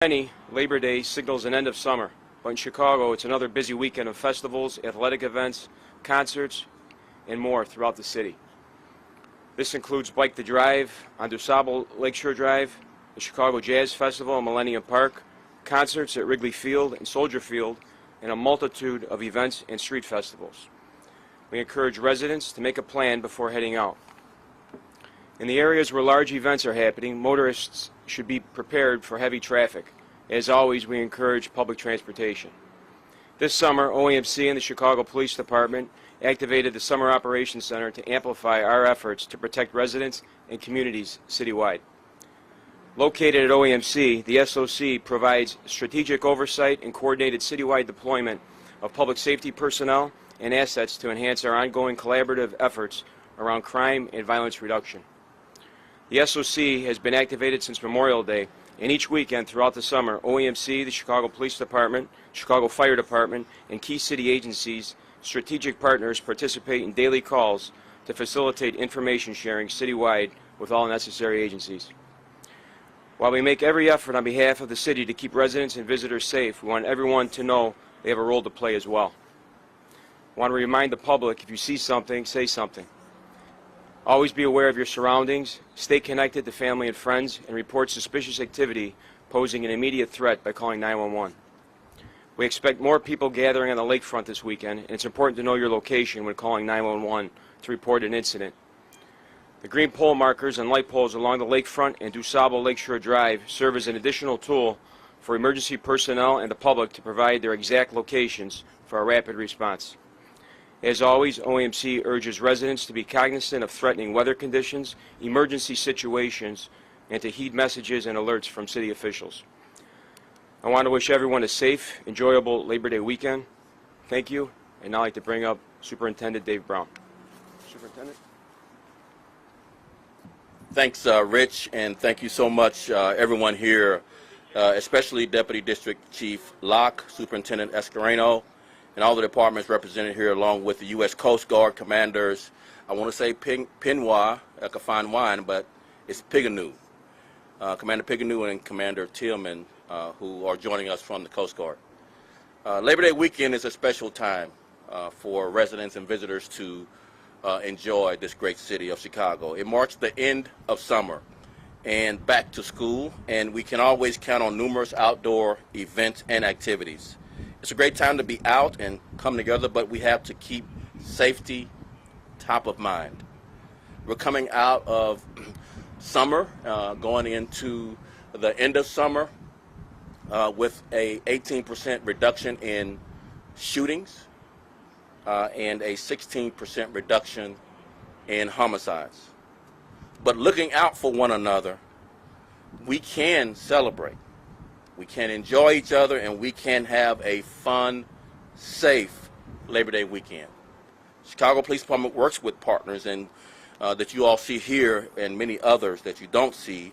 Many, Labor Day signals an end of summer, but in Chicago it's another busy weekend of festivals, athletic events, concerts, and more throughout the city. This includes Bike the Drive on DuSable Lakeshore Drive, the Chicago Jazz Festival in Millennium Park, concerts at Wrigley Field and Soldier Field, and a multitude of events and street festivals. We encourage residents to make a plan before heading out. In the areas where large events are happening, motorists should be prepared for heavy traffic. As always, we encourage public transportation. This summer, OAMC and the Chicago Police Department activated the Summer Operations Center to amplify our efforts to protect residents and communities citywide. Located at OAMC, the SOC provides strategic oversight and coordinated citywide deployment of public safety personnel and assets to enhance our ongoing collaborative efforts around crime and violence reduction. The SOC has been activated since Memorial Day, and each weekend throughout the summer, OAMC, the Chicago Police Department, Chicago Fire Department, and key city agencies, strategic partners participate in daily calls to facilitate information sharing citywide with all necessary agencies. While we make every effort on behalf of the city to keep residents and visitors safe, we want everyone to know they have a role to play as well. I want to remind the public, if you see something, say something. Always be aware of your surroundings, stay connected to family and friends, and report suspicious activity posing an immediate threat by calling 911. We expect more people gathering on the lakefront this weekend, and it's important to know your location when calling 911 to report an incident. The green pole markers and light poles along the lakefront and DuSable Lakeshore Drive serve as an additional tool for emergency personnel and the public to provide their exact locations for a rapid response. As always, OAMC urges residents to be cognizant of threatening weather conditions, emergency situations, and to heed messages and alerts from city officials. I want to wish everyone a safe, enjoyable Labor Day weekend. Thank you, and now I'd like to bring up Superintendent Dave Brown. Superintendent? Thanks, Rich, and thank you so much, everyone here, especially Deputy District Chief Locke, Superintendent Escareno, and all the departments represented here, along with the U.S. Coast Guard commanders. I want to say Pinois, like a fine wine, but it's Piganoo. Commander Piganoo and Commander Tillman, who are joining us from the Coast Guard. Labor Day weekend is a special time for residents and visitors to enjoy this great city of Chicago. It marks the end of summer and back to school, and we can always count on numerous outdoor events and activities. It's a great time to be out and come together, but we have to keep safety top of mind. We're coming out of summer, going into the end of summer with a 18% reduction in shootings and a 16% reduction in homicides. But looking out for one another, we can celebrate. We can enjoy each other, and we can have a fun, safe Labor Day weekend. Chicago Police Department works with partners and that you all see here and many others that you don't see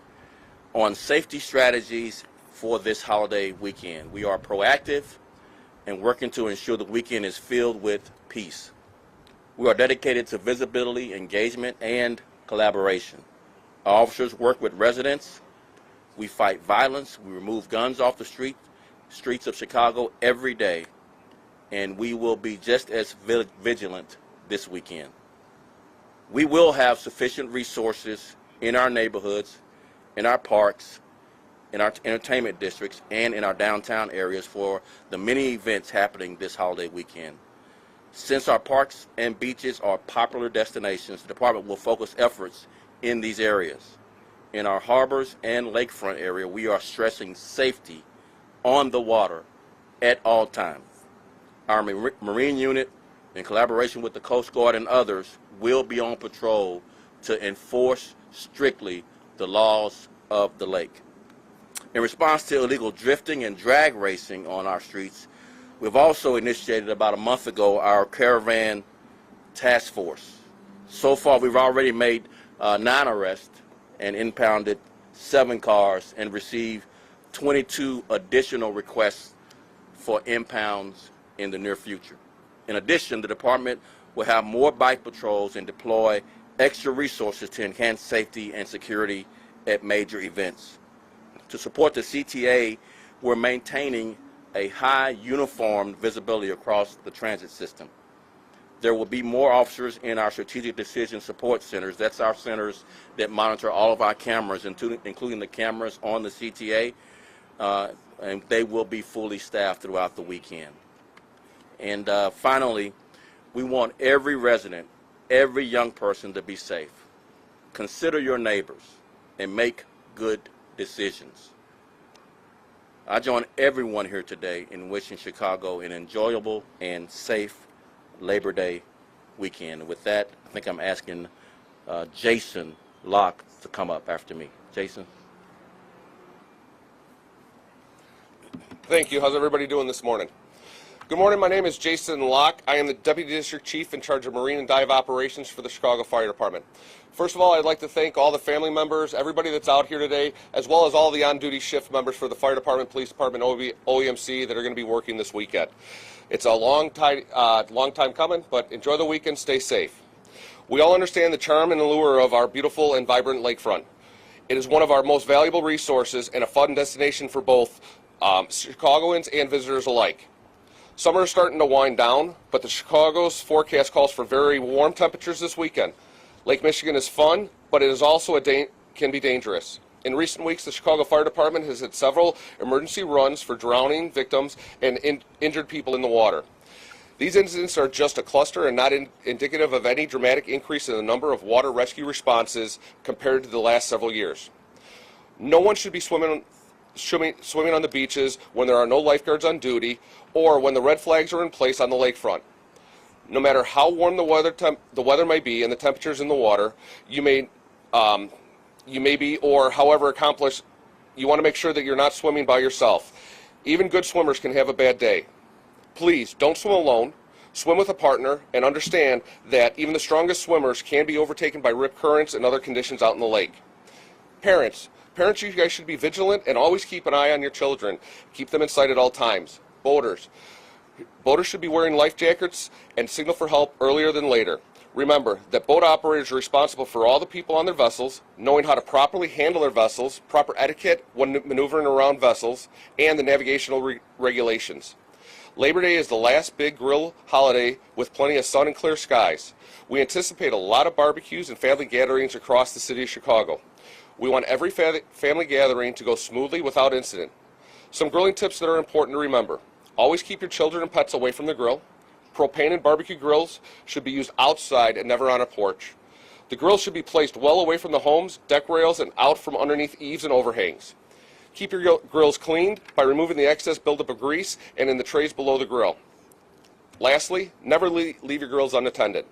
on safety strategies for this holiday weekend. We are proactive and working to ensure the weekend is filled with peace. We are dedicated to visibility, engagement, and collaboration. Our officers work with residents. We fight violence. We remove guns off the streets of Chicago every day, and we will be just as vigilant this weekend. We will have sufficient resources in our neighborhoods, in our parks, in our entertainment districts, and in our downtown areas for the many events happening this holiday weekend. Since our parks and beaches are popular destinations, the department will focus efforts in these areas. In our harbors and lakefront area, we are stressing safety on the water at all times. Our Marine unit, in collaboration with the Coast Guard and others, will be on patrol to enforce strictly the laws of the lake. In response to illegal drifting and drag racing on our streets, we've also initiated about a month ago our Caravan Task Force. So far, we've already made 9 arrests and impounded 7 cars and received 22 additional requests for impounds in the near future. In addition, the department will have more bike patrols and deploy extra resources to enhance safety and security at major events. To support the CTA, we're maintaining a high uniform visibility across the transit system. There will be more officers in our strategic decision support centers. That's our centers that monitor all of our cameras, including the cameras on the CTA, and they will be fully staffed throughout the weekend. And finally, we want every resident, every young person to be safe. Consider your neighbors and make good decisions. I join everyone here today in wishing Chicago an enjoyable and safe Labor Day weekend. With that, I think I'm asking Jason Locke to come up after me. Jason. Thank you. How's everybody doing this morning? Good morning. My name is Jason Locke. I am the Deputy District Chief in charge of Marine and Dive Operations for the Chicago Fire Department. First of all, I'd like to thank all the family members, everybody that's out here today, as well as all the on-duty shift members for the Fire Department, Police Department, OEMC that are going to be working this weekend. It's a long time coming, but enjoy the weekend, stay safe. We all understand the charm and allure of our beautiful and vibrant lakefront. It is one of our most valuable resources and a fun destination for both Chicagoans and visitors alike. Summer is starting to wind down, but the Chicago's forecast calls for very warm temperatures this weekend. Lake Michigan is fun, but it is also can be dangerous. In recent weeks, the Chicago Fire Department has had several emergency runs for drowning victims and injured people in the water. These incidents are just a cluster and not indicative of any dramatic increase in the number of water rescue responses compared to the last several years. No one should be swimming on the beaches when there are no lifeguards on duty or when the red flags are in place on the lakefront. No matter how warm the weather may be and the temperatures in the water, you may be, or however accomplished, you want to make sure that you're not swimming by yourself. Even good swimmers can have a bad day. Please don't swim alone. Swim with a partner and understand that even the strongest swimmers can be overtaken by rip currents and other conditions out in the lake. Parents, you guys should be vigilant and always keep an eye on your children. Keep them in sight at all times. Boaters should be wearing life jackets and signal for help earlier than later. Remember that boat operators are responsible for all the people on their vessels, knowing how to properly handle their vessels, proper etiquette when maneuvering around vessels, and the navigational regulations. Labor Day is the last big grill holiday with plenty of sun and clear skies. We anticipate a lot of barbecues and family gatherings across the city of Chicago. We want every family gathering to go smoothly without incident. Some grilling tips that are important to remember. Always keep your children and pets away from the grill. Propane and barbecue grills should be used outside and never on a porch. The grills should be placed well away from the homes, deck rails, and out from underneath eaves and overhangs. Keep your grills cleaned by removing the excess buildup of grease and in the trays below the grill. Lastly, never leave your grills unattended.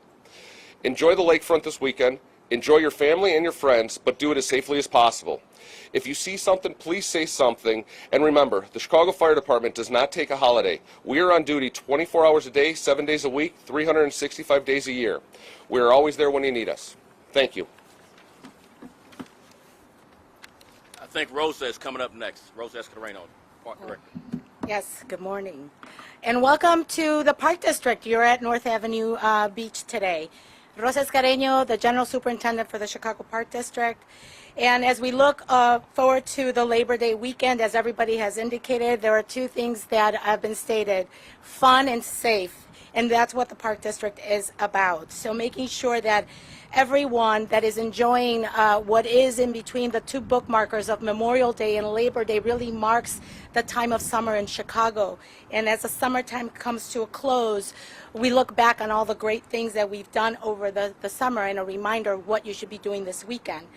Enjoy the lakefront this weekend. Enjoy your family and your friends, but do it as safely as possible. If you see something, please say something. And remember, the Chicago Fire Department does not take a holiday. We are on duty 24 hours a day, 7 days a week, 365 days a year. We are always there when you need us. Thank you. I think Rosa is coming up next. Rosa Escareno, Park Director. Yes, good morning. And welcome to the Park District. You're at North Avenue Beach today. Rosa Escareno, the General Superintendent for the Chicago Park District. And as we look forward to the Labor Day weekend, as everybody has indicated, there are two things that have been stated: fun and safe. And that's what the Park District is about. So making sure that everyone that is enjoying what is in between the two bookmarkers of Memorial Day and Labor Day really marks the time of summer in Chicago. And as the summertime comes to a close, we look back on all the great things that we've done over the summer and a reminder of what you should be doing this weekend.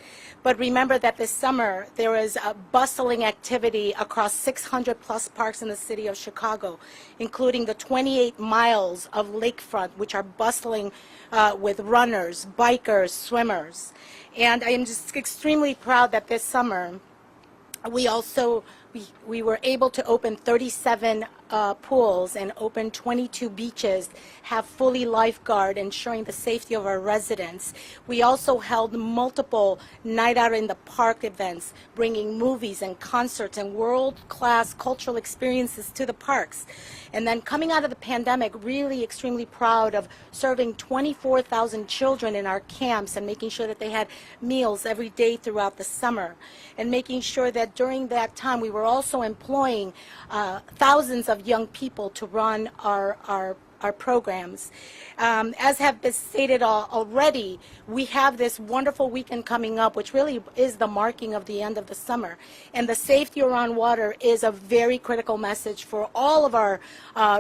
But remember that this summer there is a bustling activity across 600 plus parks in the city of Chicago, including the 28 miles of lakefront, which are bustling with runners, bikers, swimmers. And I am just extremely proud that this summer we were able to open 37 pools and open 22 beaches, have fully lifeguard, ensuring the safety of our residents. We also held multiple night out in the park events, bringing movies and concerts and world-class cultural experiences to the parks. And then coming out of the pandemic, really extremely proud of serving 24,000 children in our camps and making sure that they had meals every day throughout the summer, and making sure that during that time we were we're also employing thousands of young people to run our programs. As have been stated already, we have this wonderful weekend coming up, which really is the marking of the end of the summer. And the safety around water is a very critical message for all of our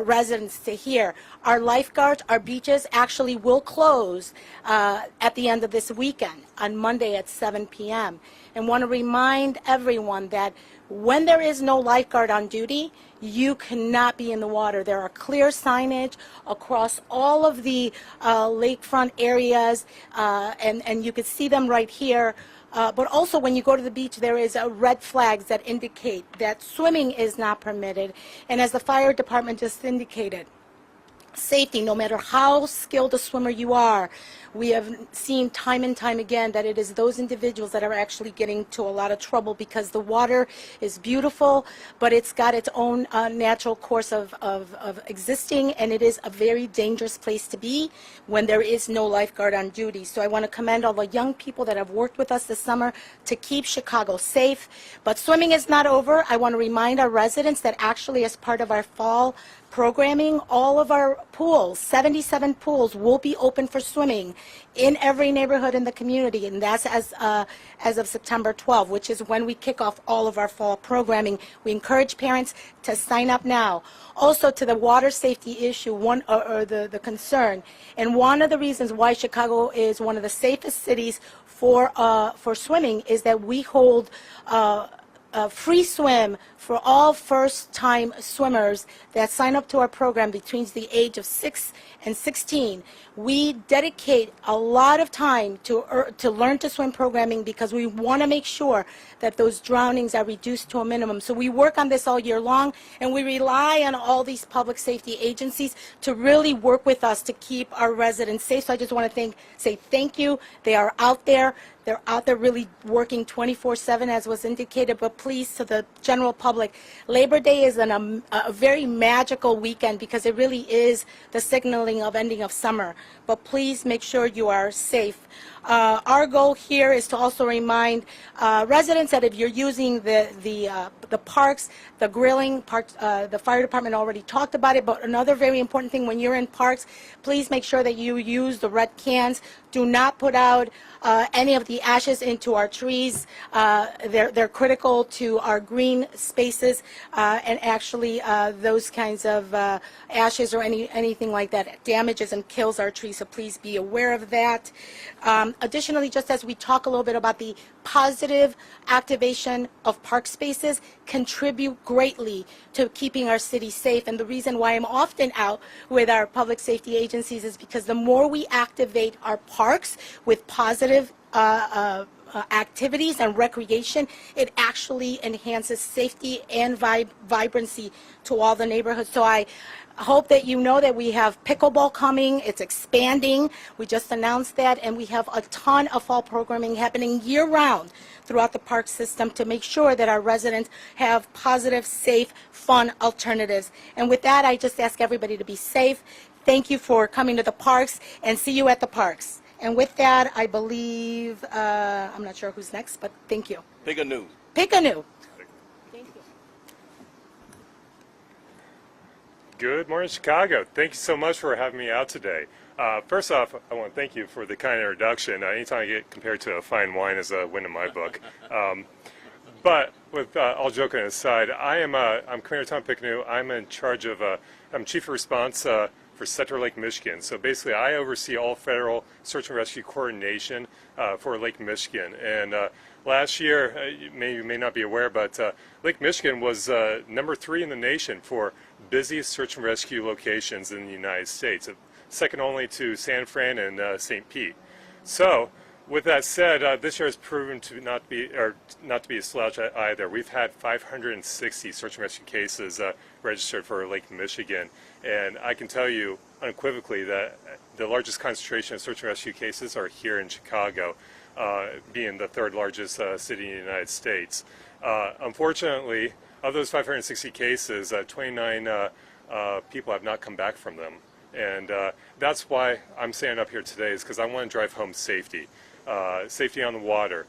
residents to hear. Our lifeguards, our beaches actually will close at the end of this weekend on Monday at 7 p.m. And want to remind everyone that when there is no lifeguard on duty, you cannot be in the water. There are clear signage across all of the lakefront areas, and you can see them right here. But also when you go to the beach, there is red flags that indicate that swimming is not permitted. And as the fire department just indicated, safety, no matter how skilled a swimmer you are, we have seen time and time again that it is those individuals that are actually getting to a lot of trouble because the water is beautiful, but it's got its own natural course of existing, and it is a very dangerous place to be when there is no lifeguard on duty. So I want to commend all the young people that have worked with us this summer to keep Chicago safe. But swimming is not over. I want to remind our residents that actually as part of our fall programming, all of our pools, 77 pools, will be open for swimming in every neighborhood in the community, and that's as of September 12th, which is when we kick off all of our fall programming. We encourage parents to sign up now. Also, to the water safety issue, the concern, and one of the reasons why Chicago is one of the safest cities for swimming is that we hold free swim for all first-time swimmers that sign up to our program between the age of 6 and 16. We dedicate a lot of time to learn to swim programming because we want to make sure that those drownings are reduced to a minimum. So we work on this all year long, and we rely on all these public safety agencies to really work with us to keep our residents safe. So I just want to say thank you. They are out there. They're out there really working 24/7, as was indicated. But please, to the general public, Labor Day is a very magical weekend because it really is the signaling of ending of summer. But please make sure you are safe. Our goal here is to also remind residents that if you're using the parks, the grilling, the fire department already talked about it, but another very important thing when you're in parks, please make sure that you use the red cans. Do not put out any of the ashes into our trees. They're critical to our green spaces, and actually those kinds of ashes or anything like that damages and kills our trees, so please be aware of that. Additionally, just as we talk a little bit about the positive activation of park spaces contribute greatly to keeping our city safe. And the reason why I'm often out with our public safety agencies is because the more we activate our parks with positive activities and recreation, it actually enhances safety and vibrancy to all the neighborhoods. So I hope that you know that we have pickleball coming. It's expanding. We just announced that, and we have a ton of fall programming happening year-round throughout the park system to make sure that our residents have positive, safe, fun alternatives. And with that, I just ask everybody to be safe. Thank you for coming to the parks, and see you at the parks. And with that, I believe, I'm not sure who's next, but thank you. Pick a new. Pick a new. Thank you. Good morning, Chicago. Thank you so much for having me out today. First off, I want to thank you for the kind introduction. Anytime I get compared to a fine wine is a win in my book. But with all joking aside, I'm Commander Tom Picknew. I'm in charge of, I'm Chief of Response for Central Lake Michigan. So basically, I oversee all federal search and rescue coordination for Lake Michigan. And last year, you may not be aware, but Lake Michigan was number 3 in the nation for busiest search and rescue locations in the United States, second only to San Fran and St. Pete. So, with that said, this year has proven to not to be a slouch either. We've had 560 search and rescue cases registered for Lake Michigan, and I can tell you unequivocally that the largest concentration of search and rescue cases are here in Chicago, being the 3rd largest city in the United States. Unfortunately, of those 560 cases, 29 people have not come back from them, and that's why I'm standing up here today, is because I want to drive home safety. Safety on the water.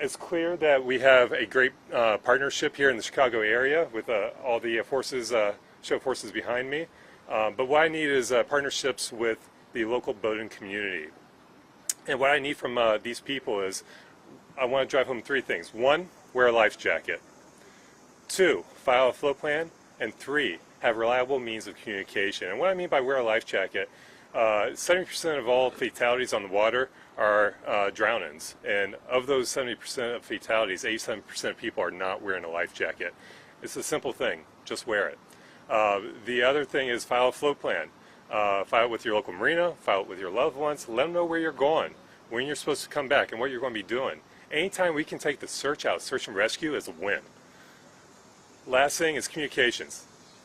It's clear that we have a great partnership here in the Chicago area with all the show forces behind me. But what I need is partnerships with the local boating community. And what I need from these people is, I want to drive home 3 things. 1, wear a life jacket. 2, file a float plan. And 3, have reliable means of communication. And what I mean by wear a life jacket, 70% of all fatalities on the water are drownings. And of those 70% of fatalities, 87% of people are not wearing a life jacket. It's a simple thing. Just wear it. The other thing is file a float plan. File it with your local marina, file it with your loved ones, let them know where you're going, when you're supposed to come back, and what you're going to be doing. Anytime we can take the search out, search and rescue, is a win. Last thing is communications.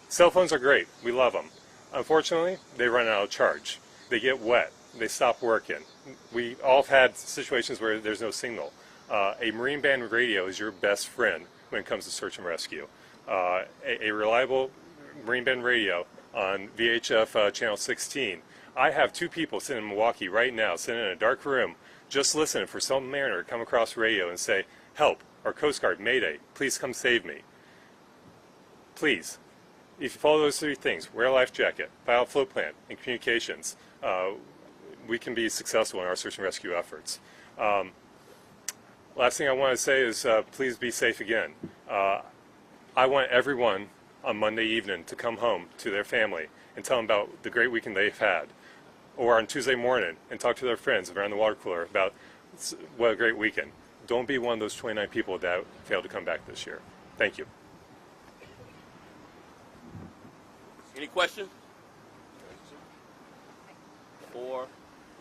Cell phones are great. We love them. Unfortunately, they run out of charge. They get wet. They stop working. We all have had situations where there's no signal. A marine band radio is your best friend when it comes to search and rescue. A reliable marine band radio on VHF channel 16. I have 2 people sitting in Milwaukee right now, sitting in a dark room, just listening for some mariner to come across radio and say, "Help," or "Coast Guard, Mayday, please come save me." Please, if you follow those 3 things, wear a life jacket, file a float plan, and communications, we can be successful in our search and rescue efforts. Last thing I want to say is please be safe again. I want everyone on Monday evening to come home to their family and tell them about the great weekend they've had, or on Tuesday morning and talk to their friends around the water cooler about what a great weekend. Don't be one of those 29 people that failed to come back this year. Thank you. Any questions? Or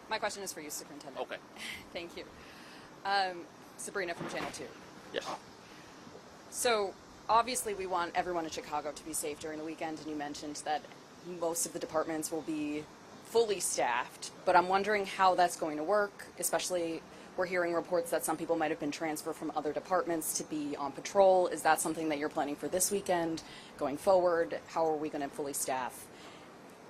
My question is for you, Superintendent. okay. Thank you. Sabrina from Channel 2. Yes. So obviously we want everyone in Chicago to be safe during the weekend, and you mentioned that most of the departments will be fully staffed, but I'm wondering how that's going to work, especially we're hearing reports that some people might have been transferred from other departments to be on patrol. Is that something that you're planning for this weekend, going forward? How are we going to fully staff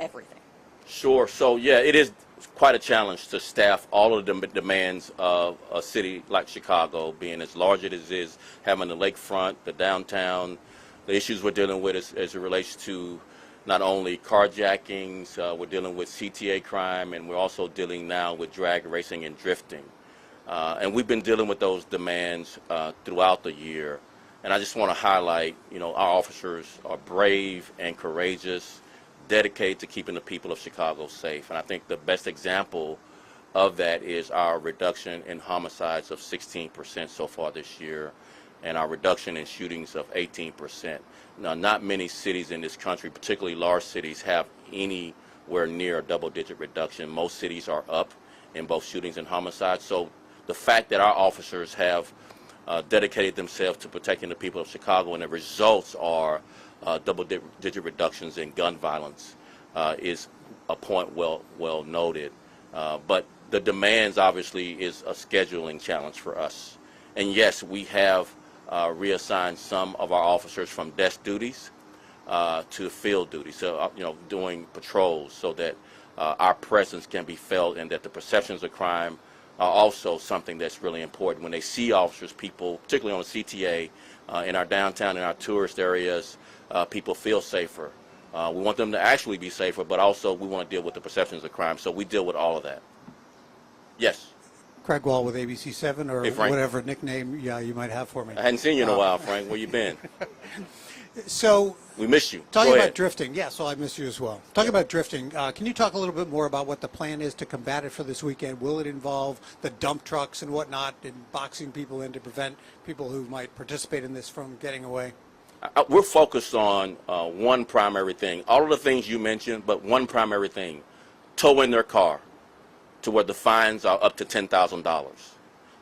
everything? Sure. So, yeah, it is quite a challenge to staff all of the demands of a city like Chicago, being as large as it is, having the lakefront, the downtown, the issues we're dealing with as it relates to not only carjackings, we're dealing with CTA crime, and we're also dealing now with drag racing and drifting. And we've been dealing with those demands throughout the year. And I just want to highlight, our officers are brave and courageous, dedicated to keeping the people of Chicago safe. And I think the best example of that is our reduction in homicides of 16% so far this year, and our reduction in shootings of 18%. Now, not many cities in this country, particularly large cities, have anywhere near a double-digit reduction. Most cities are up in both shootings and homicides. So the fact that our officers have dedicated themselves to protecting the people of Chicago, and the results are double-digit reductions in gun violence, is a point well noted. But the demands obviously is a scheduling challenge for us. And yes, we have reassigned some of our officers from desk duties to field duties, so doing patrols, so that our presence can be felt, and that the perceptions of crime are also something that's really important. When they see officers, people, particularly on the CTA, in our downtown, in our tourist areas, people feel safer. We want them to actually be safer, but also we want to deal with the perceptions of crime, so we deal with all of that. Yes? Craig Wall with ABC7, or Hey, Frank. whatever nickname you might have for me. I hadn't seen you in a while, Frank. Where you been? So, We miss you. talking Go about ahead. drifting, yes, well, I miss you as well. Talking about drifting, can you talk a little bit more about what the plan is to combat it for this weekend? Will it involve the dump trucks and whatnot, and boxing people in to prevent people who might participate in this from getting away? We're focused on one primary thing. All of the things you mentioned, but one primary thing: towing their car to where the fines are up to $10,000,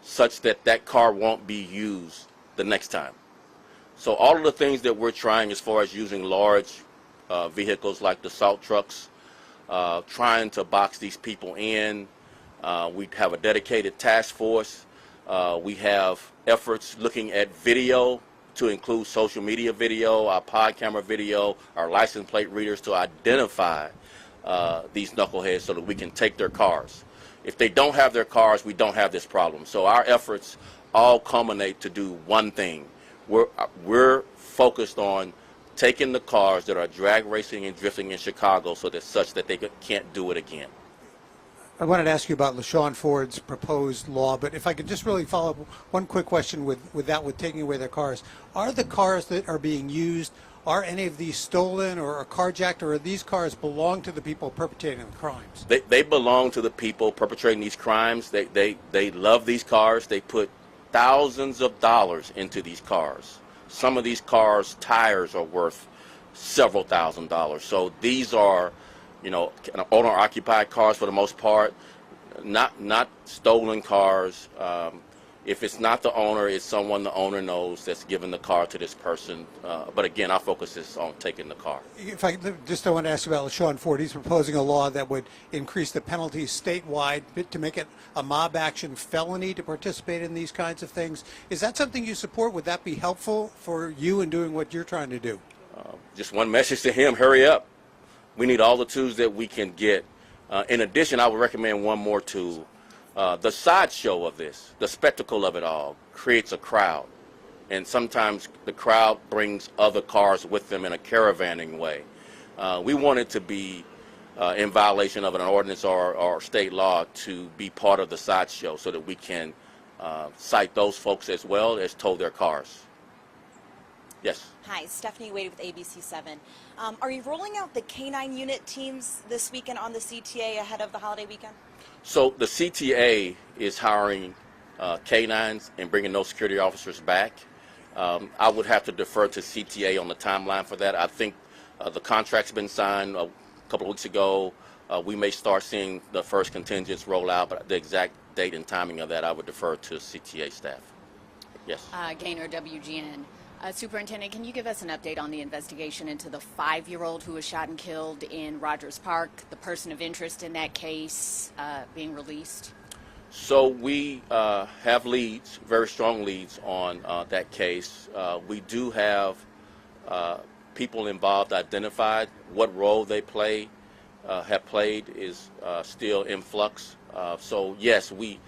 such that that car won't be used the next time. So all of the things that we're trying, as far as using large vehicles like the salt trucks, trying to box these people in. We have a dedicated task force. We have efforts looking at video, to include social media video, our pod camera video, our license plate readers, to identify these knuckleheads so that we can take their cars. If they don't have their cars, we don't have this problem. So our efforts all culminate to do one thing. We're focused on taking the cars that are drag racing and drifting in Chicago so that such that they can't do it again. I wanted to ask you about LaShawn Ford's proposed law, but if I could just really follow up one quick question with taking away their cars. Are the cars that are being used, are any of these stolen or carjacked, or are these cars belong to the people perpetrating the crimes? They belong to the people perpetrating these crimes. They love these cars. They put thousands of dollars into these cars. Some of these cars' tires are worth several $1,000s. So these are, you know, owner-occupied cars for the most part, not stolen cars. If it's not the owner, it's someone the owner knows that's given the car to this person. But again, our focus is on taking the car. If I just want to ask you about LaShawn Ford, he's proposing a law that would increase the penalties statewide to make it a mob action felony to participate in these kinds of things. Is that something you support? Would that be helpful for you in doing what you're trying to do? Just one message to him: hurry up. We need all the tools that we can get. In addition, I would recommend one more tool. The sideshow of this, the spectacle of it all, creates a crowd. And sometimes the crowd brings other cars with them in a caravanning way. We want it to be in violation of an ordinance or state law to be part of the sideshow so that we can cite those folks as well as tow their cars. Yes. Hi, Stephanie Wade with ABC7. Are you rolling out the K-9 unit teams this weekend on the CTA ahead of the holiday weekend? So the CTA is hiring K-9s and bringing those security officers back. I would have to defer to CTA on the timeline for that. I think the contract's been signed a couple of weeks ago. We may start seeing the first contingents roll out, but the exact date and timing of that I would defer to CTA staff. Yes. Gaynor, WGN. Superintendent, can you give us an update on the investigation into the 5-year-old who was shot and killed in Rogers Park, the person of interest in that case being released? So we have leads, very strong leads on that case. We do have people involved identified. What role they have played is still in flux. So yes, we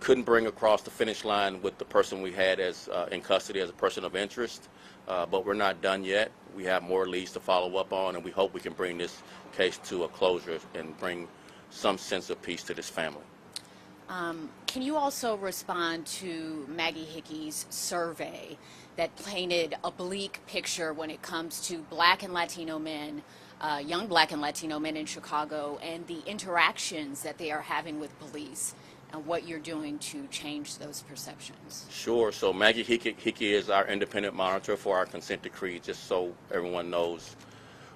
couldn't bring across the finish line with the person we had as in custody as a person of interest, but we're not done yet. We have more leads to follow up on, and we hope we can bring this case to a closure and bring some sense of peace to this family. Can you also respond to Maggie Hickey's survey that painted a bleak picture when it comes to Black and Latino men, young Black and Latino men in Chicago, and the interactions that they are having with police, and what you're doing to change those perceptions? Sure. So Maggie Hickey is our independent monitor for our consent decree, just so everyone knows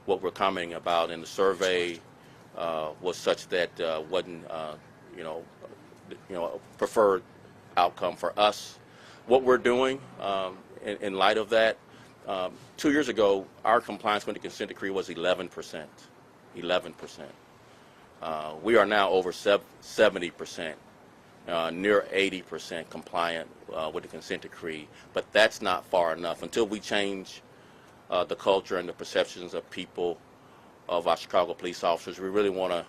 what we're commenting about. And the survey was such that wasn't, a preferred outcome for us. What we're doing in light of that, 2 years ago, our compliance with the consent decree was 11%. 11%. We are now over 70%. Near 80% compliant with the consent decree, but that's not far enough. Until we change the culture and the perceptions of people, of our Chicago police officers, we really want to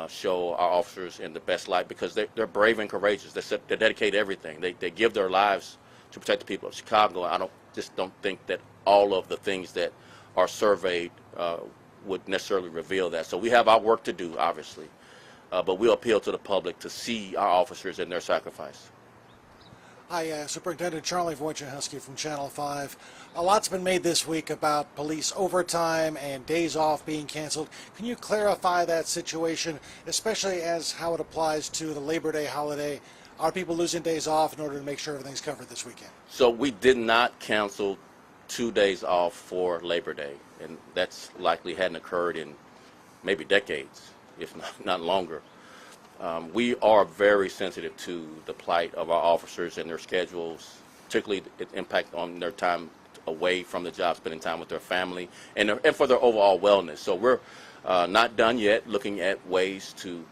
show our officers in the best light, because they're brave and courageous. They dedicate everything. They give their lives to protect the people of Chicago. I don't think that all of the things that are surveyed would necessarily reveal that. So we have our work to do, obviously. But we'll appeal to the public to see our officers and their sacrifice. Hi, Superintendent Charlie Wojciechowski from Channel 5. A lot's been made this week about police overtime and days off being canceled. Can you clarify that situation, especially as how it applies to the Labor Day holiday? Are people losing days off in order to make sure everything's covered this weekend? So we did not cancel 2 days off for Labor Day, and that's likely hadn't occurred in maybe decades, if not longer. We are very sensitive to the plight of our officers and their schedules, particularly the impact on their time away from the job, spending time with their family, and for their overall wellness. So we're not done yet looking at ways to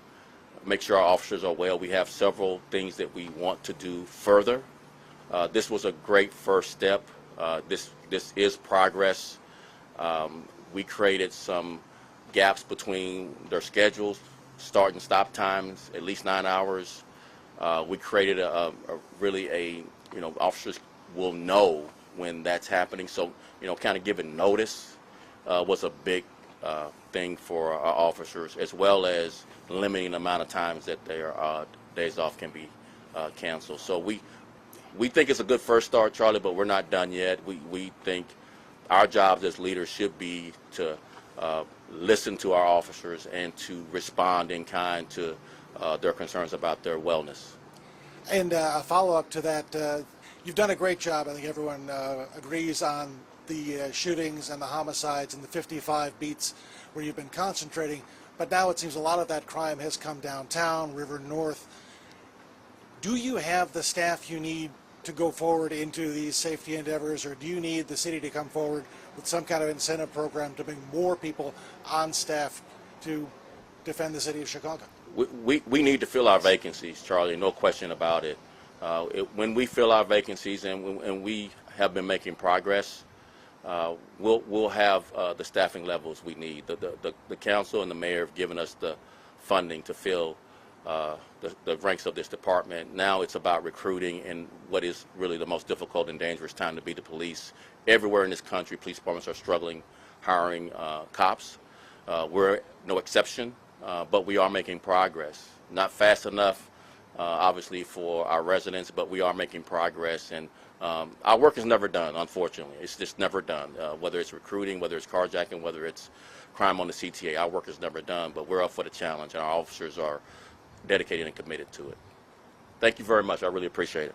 make sure our officers are well. We have several things that we want to do further. This was a great first step. This is progress. We created some gaps between their schedules, start and stop times, at least 9 hours, We created officers will know when that's happening. So, kind of giving notice was a big thing for our officers, as well as limiting the amount of times that their days off can be canceled. So we think it's a good first start, Charlie, but we're not done yet. We think our jobs as leaders should be to listen to our officers and to respond in kind to their concerns about their wellness. And a follow-up to that, you've done a great job. I think everyone agrees on the shootings and the homicides and the 55 beats where you've been concentrating. But now it seems a lot of that crime has come downtown, River North. Do you have the staff you need to go forward into these safety endeavors, or do you need the city to come forward with some kind of incentive program to bring more people on staff to defend the city of Chicago? We need to fill our vacancies, Charlie, no question about it. When we fill our vacancies, and we have been making progress, we'll have the staffing levels we need. The council and the mayor have given us the funding to fill the ranks of this department. Now it's about recruiting in what is really the most difficult and dangerous time to be the police. Everywhere in this country, police departments are struggling hiring cops. We're no exception, but we are making progress. Not fast enough, obviously, for our residents, but we are making progress. And our work is never done, unfortunately. It's just never done. Whether it's recruiting, whether it's carjacking, whether it's crime on the CTA, our work is never done, but we're up for the challenge, and our officers are dedicated and committed to it. Thank you very much. I really appreciate it.